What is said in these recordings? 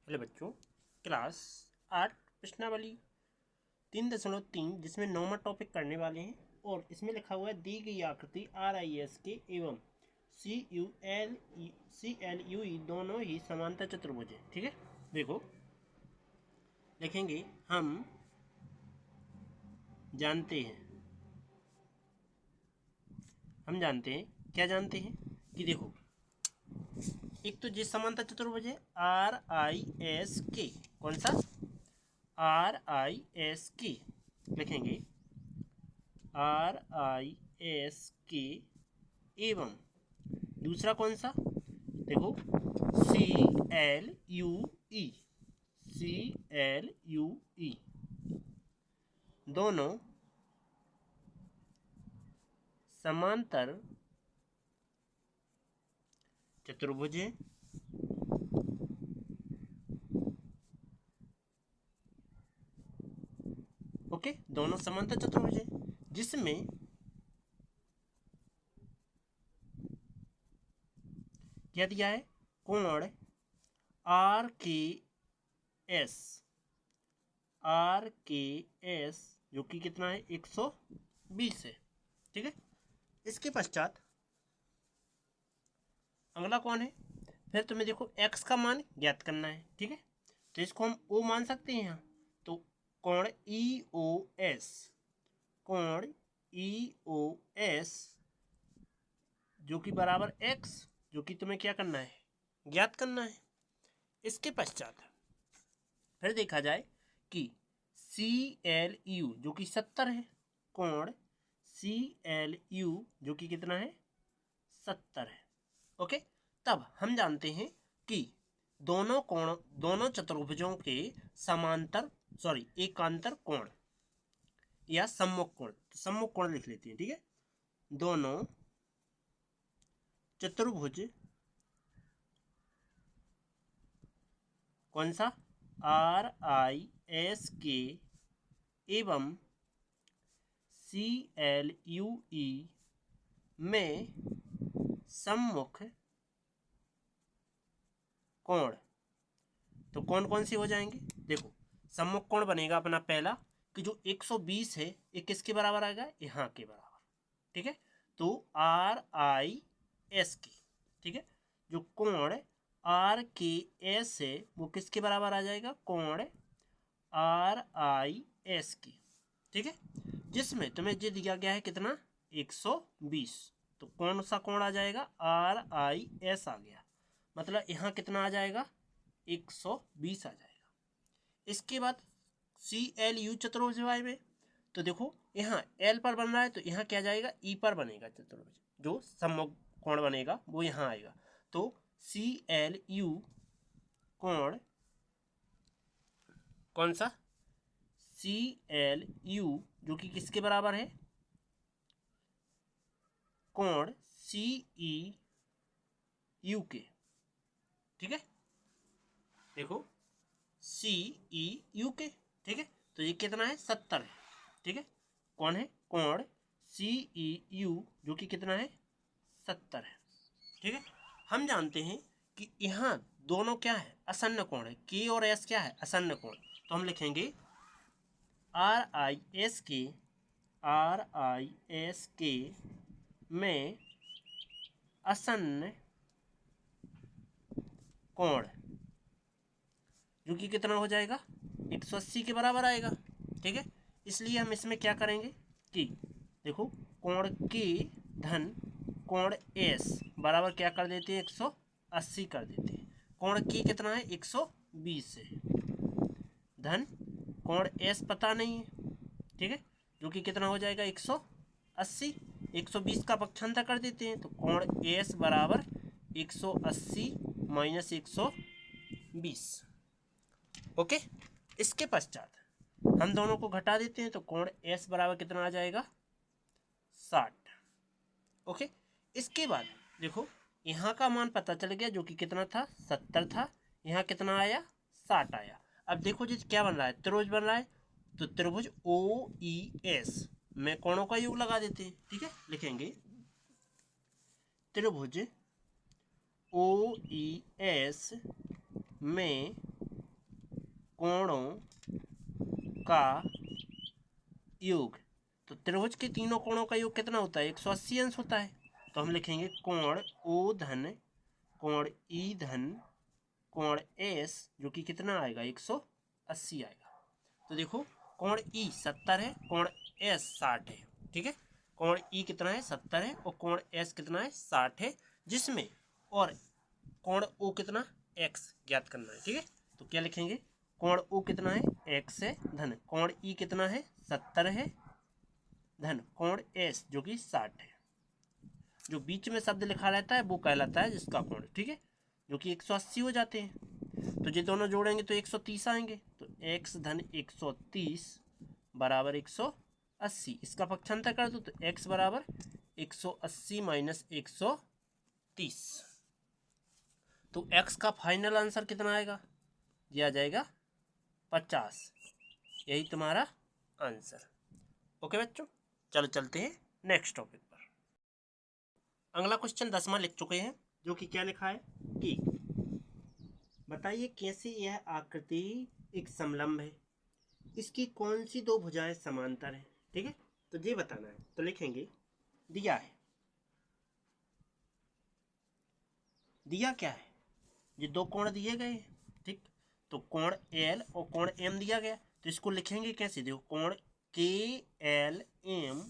Hello बच्चों, class 8 प्रश्नावली 3.3 जिसमें नौवां टॉपिक करने वाले हैं। और इसमें लिखा हुआ है दी गई आकृति RIS के एवं CULE दोनों ही समांतर चतुर्भुज है। ठीक है, देखो लिखेंगे हम जानते हैं। क्या जानते हैं कि देखो, एक तो जिस समांतर चतुर्भुज है RIS के, कौन सा RIS के लिखेंगे RIS के एवं दूसरा कौन सा, देखो CLUE दोनों समांतर चतुर्भुज हैं। ओके, दोनों समांतर चतुर्भुज हैं जिसमें क्या दिया है, कोण RKS जो कि कितना है 120 है। ठीक है, इसके पश्चात अगला कौन है, फिर तुम्हें देखो x का मान ज्ञात करना है। ठीक है, तो इसको हम O मान सकते हैं यहाँ। तो कोण EOS जो कि बराबर x, जो कि तुम्हें क्या करना है, ज्ञात करना है। इसके पश्चात फिर देखा जाए कि CLU जो कि 70 है, कोण CLU जो कि कितना है 70 है। ओके, तब हम जानते हैं कि दोनों चतुर्भुजों के एकांतर कोण या सम्मुख कोण लिख लेते हैं। ठीक है, दोनों चतुर्भुज कौन सा RIS के एवं CLUE में सम्मुख कोण, तो कौन कौन से हो जाएंगे, देखो सम्मुख कोण बनेगा अपना पहला कि जो 120 है ये किसके बराबर आएगा, यहाँ के बराबर। ठीक है, तो RIS के, ठीक है, जो कोण RKS है वो किसके बराबर आ जाएगा, कोण RIS की। ठीक है, जिसमें तुम्हें जो दिया गया है कितना 120, तो कौन सा कोण आ जाएगा RIS आ गया, मतलब यहाँ कितना आ जाएगा 120 आ जाएगा। इसके बाद CLU चतुर्भुज में, तो देखो यहाँ L पर बन रहा है तो यहाँ क्या जाएगा E पर बनेगा चतुर्भुज, जो सम्मुख कोण बनेगा वो यहाँ आएगा। तो CLU कोण कौन सा CLU जो कि किसके बराबर है, कोण CEU के। ठीक है, देखो CEU के, ठीक है, तो ये कितना है 70 है। ठीक है, कौन है, कोण CEU जो कि कितना है 70 है। ठीक है, हम जानते हैं कि यहाँ दोनों क्या है, असन्न कोण है, K और S क्या है, असन्न कोण। तो हम लिखेंगे RIS के में असन्न कोण जो कि कितना हो जाएगा 180 के बराबर आएगा। ठीक है, इसलिए हम इसमें क्या करेंगे कि देखो कोण K धन कोण S बराबर क्या कर देते हैं 180 कर देते हैं। कोण K कितना है 120 है, धन कोण S पता नहीं है। ठीक है, जो कि कितना हो जाएगा 180, 120 का पक्षांतर कर देते हैं तो कोण S बराबर 180 माइनस 120। ओके, इसके पश्चात हम दोनों को घटा देते हैं तो कोण S बराबर कितना आ जाएगा 60। ओके, इसके बाद देखो यहाँ का मान पता चल गया जो कि कितना था 70 था, यहाँ कितना आया 60 आया। अब देखो जी क्या बन रहा है, त्रिभुज बन रहा है, तो त्रिभुज OES में कोणों का योग लगा देते हैं। ठीक है, लिखेंगे त्रिभुज OES में कोणों का योग। तो त्रिभुज के तीनों कोणों का योग कितना होता है? 180 अंश होता है। तो हम लिखेंगे कोण ओ धन कोण ई धन कोण एस, जो कि कितना आएगा? 180 आएगा। तो देखो कोण ई 70 है, कोण एस 60 है। ठीक है, कोण ई कितना है? 70 है, और कोण एस कितना है? 60 है, जिसमें और कोण ओ कितना? एक्स ज्ञात करना है। ठीक है, तो क्या लिखेंगे? कोण ओ कितना है? एक्स है, धन कोण ई कितना है? 70 है, धन कोण एस जो कि 60 है। जो बीच में शब्द लिखा रहता है वो कहलाता है जिसका कोण। ठीक है, जो कि 180 हो जाते हैं। तो ये दोनों जोड़ेंगे तो 130 आएंगे। तो x धन 130 बराबर 180। इसका पक्षांतर कर दो तो x बराबर 180 माइनस 130। तो x का फाइनल आंसर कितना आएगा? दिया जाएगा 50। यही तुम्हारा आंसर। ओके बच्चों, चलो चलते हैं नेक्स्ट टॉपिक पर। अगला क्वेश्चन 10वां लिख चुके हैं, जो कि क्या लिखा है कि बताइए कैसे यह आकृति एक समलंब है, इसकी कौन सी दो भुजाएं समांतर हैं। ठीक है, तो ये बताना है। तो लिखेंगे दिया है, दिया क्या है? ये दो कोण दिए गए हैं। ठीक, तो कोण एल और कोण एम दिया गया। तो इसको लिखेंगे कैसे? देखो कोण के एल एम,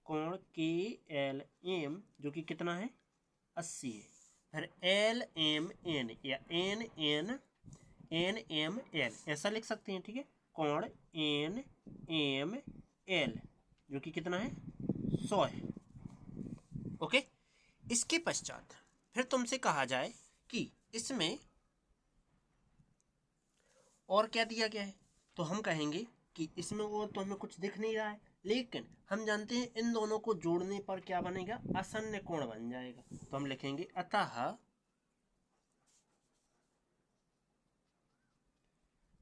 कोण के एल एम जो कि कितना है? 80 है। फिर एल एम एन या N N N M L ऐसा लिख सकते हैं। ठीक है, कोण एन एम एल जो कि कितना है? 100 है। ओके, इसके पश्चात फिर तुमसे कहा जाए कि इसमें और क्या दिया गया है। तो हम कहेंगे कि इसमें और तो हमें कुछ दिख नहीं रहा है, लेकिन हम जानते हैं इन दोनों को जोड़ने पर क्या बनेगा? आसन्न कोण बन जाएगा। तो हम लिखेंगे अतः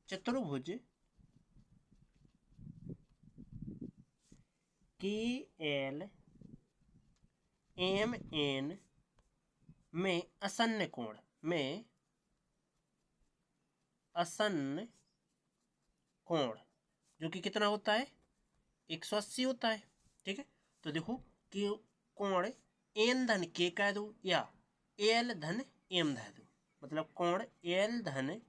चतुर्भुज के एल एम एन में आसन्न कोण में आसन्न कोण जो कि कितना होता है? 180 होता है। ठीक है, तो देखो कि कोण एन धन के कह दो या एल धन एम कह दो, मतलब कोण एल धन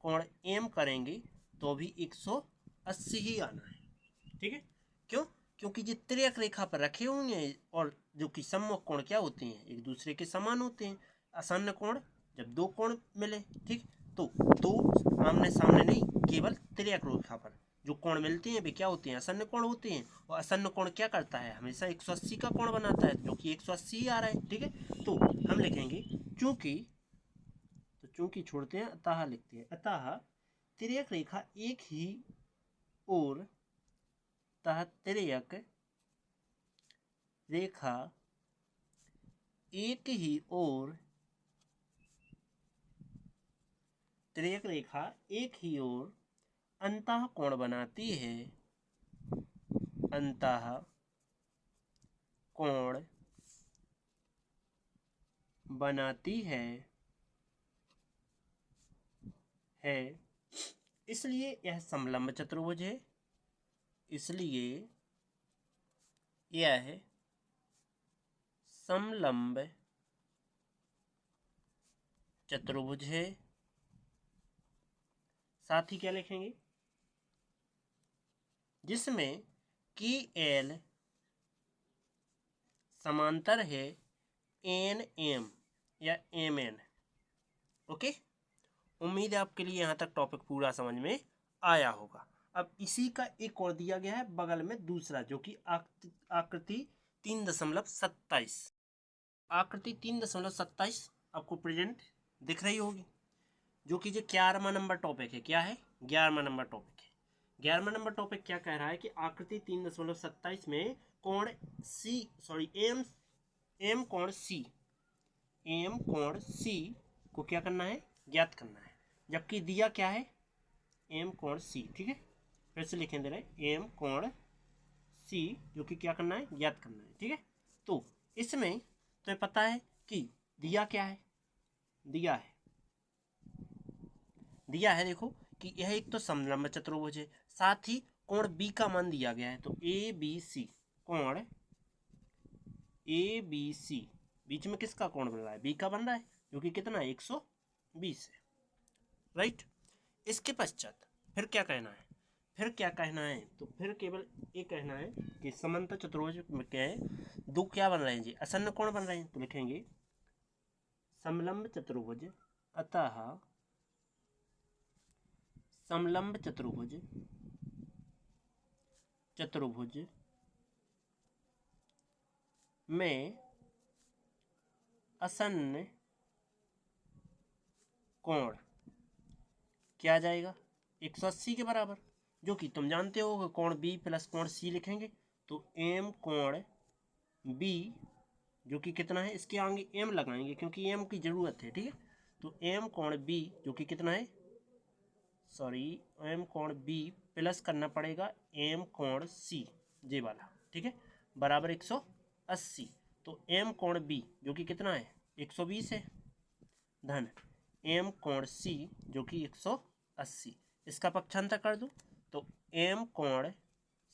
कोण एम करेंगे तो भी 180 ही आना है। ठीक है, क्यों? क्योंकि ये तिर्यक रेखा पर रखे हुए हैं, और जो कि सम्मुख कोण क्या होते हैं? एक दूसरे के समान होते हैं। आसन्न कोण जब दो कोण मिले, ठीक, तो दो आमने सामने नहीं, केवल तिर्यक रेखा पर जो कोण मिलते हैं वे क्या होते हैं? आसन्न कोण होते हैं। और आसन्न कोण क्या करता है? हमेशा 180 का कोण बनाता है, जो कि 180 ही आ रहा है। ठीक है, तो हम लिखेंगे चूंकि, तो चूंकि छोड़ते हैं, अतः लिखते हैं। अतः तिर्यक रेखा एक ही ओर, अतः तिर्यक रेखा एक ही ओर, तिर्यक रेखा एक ही ओर अंतः कोण बनाती है, अंतः कोण बनाती है इसलिए यह समलंब चतुर्भुज है। इसलिए यह समलंब चतुर्भुज है। साथ ही क्या लिखेंगे? जिसमें की एल समांतर है एन एम या एम एन। ओके, उम्मीद है आपके लिए यहाँ तक टॉपिक पूरा समझ में आया होगा। अब इसी का एक और दिया गया है बगल में दूसरा, जो कि आकृति 3.27। आकृति 3.27 आपको प्रेजेंट दिख रही होगी, जो कि जो 11वां नंबर टॉपिक है। क्या है? 11वां नंबर टॉपिक है। 11वां नंबर टॉपिक क्या कह रहा है कि आकृति 3.27 में कोण सी, सॉरी एम कोण सी, एम कोण सी को क्या करना है? ज्ञात करना है। जबकि दिया क्या है? एम कोण सी। ठीक है, फिर से लिखें दे रहे एम कोण सी, जो कि क्या करना है? ज्ञात करना है। ठीक है, तो इसमें तुम्हें पता है कि दिया क्या है? दिया है, देखो कि यह एक तो समलंब चतुर्भुज है, साथ ही कोण बी का मान दिया गया है। तो ए बी सी, कोण ए बी सी, बीच में किसका कोण बन रहा है? बी का बन रहा है, जो कि कितना है? 120 है, राइट। इसके पश्चात फिर क्या कहना है? तो फिर केवल ये कहना है कि समांतर चतुर्भुज में क्या है? दो क्या बन रहे हैं जी? आसन्न कोण बन रहे हैं। तो लिखेंगे समलंब चतुर्भुज, अतः समलंब चतुर्भुज में आसन्न कोण क्या आ जाएगा? 180 के बराबर, जो कि तुम जानते हो कोण बी प्लस कोण सी लिखेंगे। तो एम कोण बी, जो कि कितना है? इसके आगे एम लगाएंगे क्योंकि एम की जरूरत है, ठीक है। तो एम कोण बी जो कि कितना है? एम कोण बी प्लस करना पड़ेगा एम कोण सी, जे वाला, ठीक है, बराबर 180। तो एम कोण बी जो कि कितना है? 120 है, धन एम कोण सी जो कि 180। इसका पक्षांतर कर दूं तो एम कोण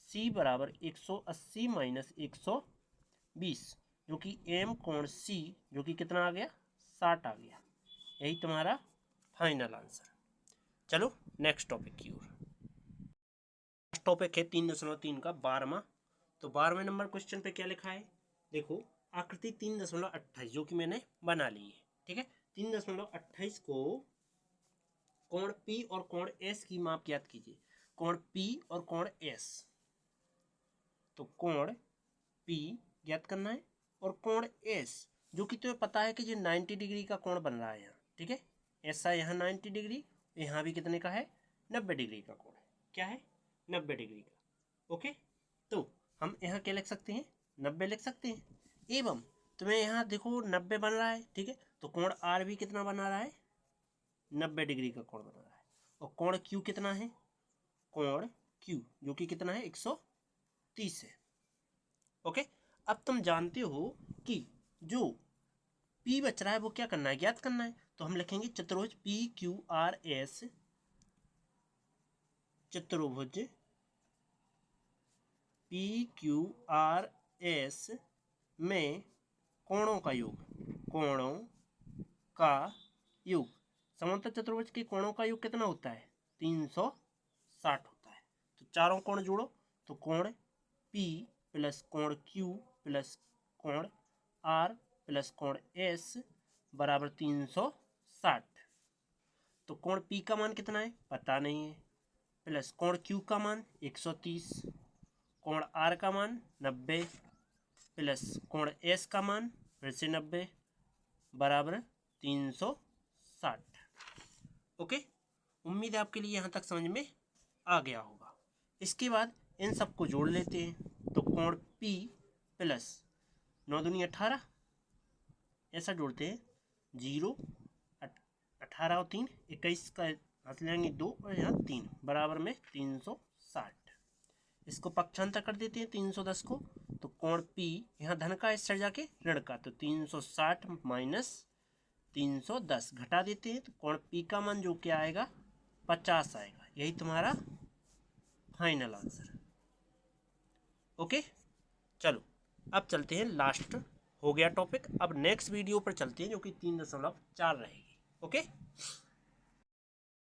सी बराबर 180 माइनस 120, जो कि एम कोण सी जो कि कितना आ गया? 60 आ गया। यही तुम्हारा फाइनल आंसर। चलो नेक्स्ट टॉपिक की ओर। टॉपिक है 3.3 का 12वां। तो 12वें नंबर क्वेश्चन पे क्या लिखा है? देखो, आकृति 3.28 जो कि मैंने बना ली है, ठीक है। 3.28 को कोण P और कोण S की माप ज्ञात कीजिए। कोण P और कोण S, तो कोण P ज्ञात करना है और कोण S जो कि तुम्हें पता है कि ये 90 डिग्री का कोण बन रहा है यहाँ, ठीक है। ऐसा यहाँ 90 डिग्री, यहाँ भी कितने का है? 90 डिग्री का कोण है। क्या है? 90 डिग्री का। ओके, तो हम यहाँ क्या लिख सकते हैं? 90 लिख सकते हैं। एवं तुम्हें यहाँ देखो 90 बन रहा है, ठीक है। तो कोण R भी कितना बना रहा है? 90 डिग्री का कोण बना रहा है। और कोण Q कितना है? कोण Q जो कि कितना है? 130 है। ओके, अब तुम जानते हो कि जो P बच रहा है वो क्या करना है? ज्ञात करना है। तो हम लिखेंगे चतुर्भुज PQRS, चतुर्भुज PQRS में कोणों का योग, समांतर चतुर्भुज के कोणों का योग कितना होता है? 360 होता है। तो चारों कोण जोड़ो, तो कोण P प्लस कोण Q प्लस कोण R प्लस कोण S बराबर 360। तो कोण P का मान कितना है? पता नहीं है, प्लस कोण Q का मान 130, कोण R का मान 90 प्लस कोण S का मान फिर से 90 बराबर 360। ओके, उम्मीद है आपके लिए यहाँ तक समझ में आ गया होगा। इसके बाद इन सबको जोड़ लेते हैं। तो कोण P प्लस 9 दूनी 18, ऐसा जोड़ते हैं। 0 18 और 3 21 का हाथ लेंगे 2 और यहाँ 3 बराबर में 360। इसको पक्षांतर कर देते हैं 310 को। तो कोण P यहाँ धन का इस साइड जाके ऋण का, तो 360 माइनस 310 घटा देते हैं। तो कोण P का मान जो क्या आएगा? 50 आएगा। यही तुम्हारा फाइनल आंसर। ओके, चलो अब चलते हैं, लास्ट हो गया टॉपिक। अब नेक्स्ट वीडियो पर चलते हैं जो कि 3.4 रहेगी। ओके।